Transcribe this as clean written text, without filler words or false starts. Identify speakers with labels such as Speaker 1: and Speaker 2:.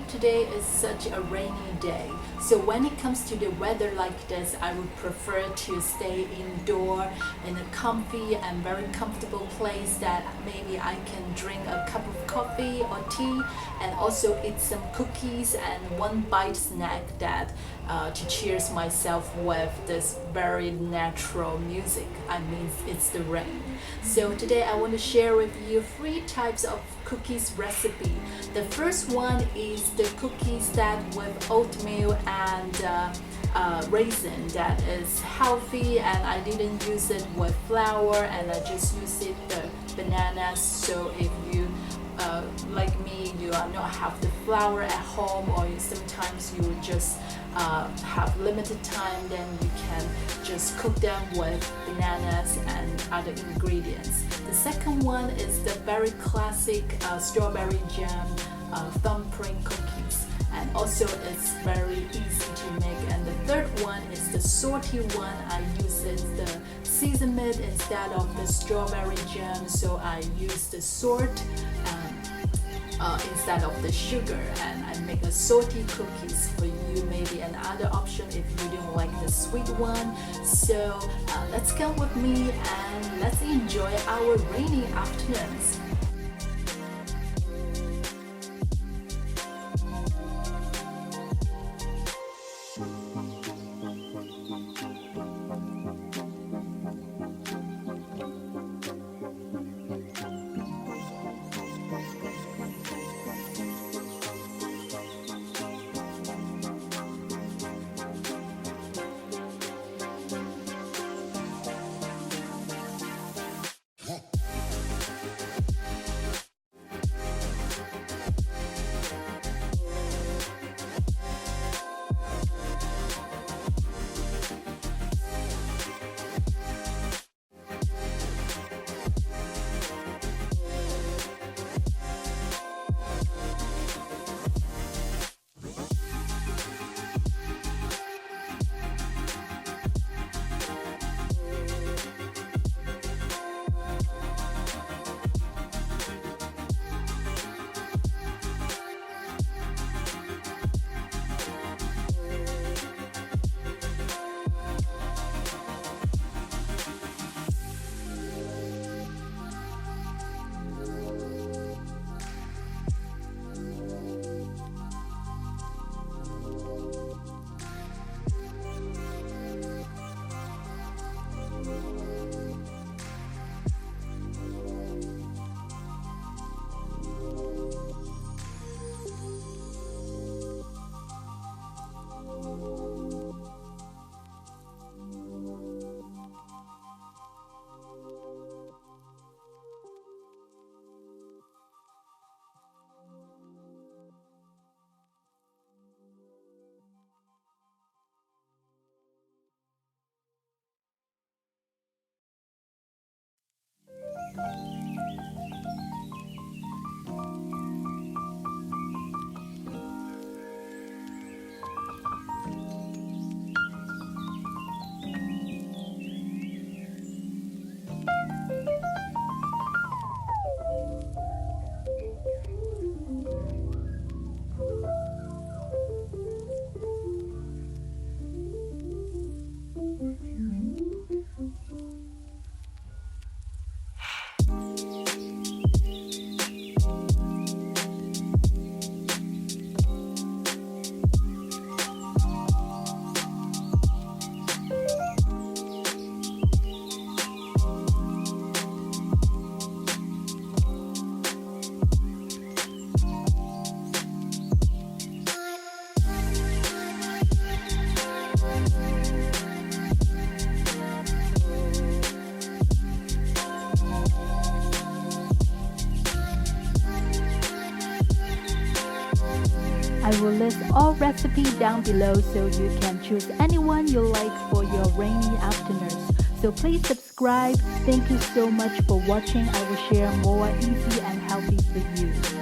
Speaker 1: today is such a rainy day. So when it comes to the weather like this, I would prefer to stay indoor in a comfy and very comfortable place that maybe I can drink a cup of coffee or tea and also eat some cookies and one bite snack that to cheers myself with this very natural music. I mean, it's the rain. So today I want to share with you 3 types of cookies recipe. The first one is the cookies that with oatmeal and rasin that is healthy, and I didn't use it with flour and I just used it the bananas. So if you like me, you are not have the flour at home, or sometimes you just have limited time, then you can just cook them with bananas and other ingredients. The second one is the very classic strawberry jam thumbprint cookies, and also it's very easy to make. And the third one is the salty one. I use the sesame instead of the strawberry jam, so I use the salt instead of the sugar, and I make a salty cookies for you, maybe another option if you don't like the sweet one. So let's come with me and let's enjoy our rainy afternoons.
Speaker 2: I will list all recipes down below so you can choose anyone you like for your rainy afternoons. So please subscribe. Thank you so much for watching. I will share more easy and healthy for you.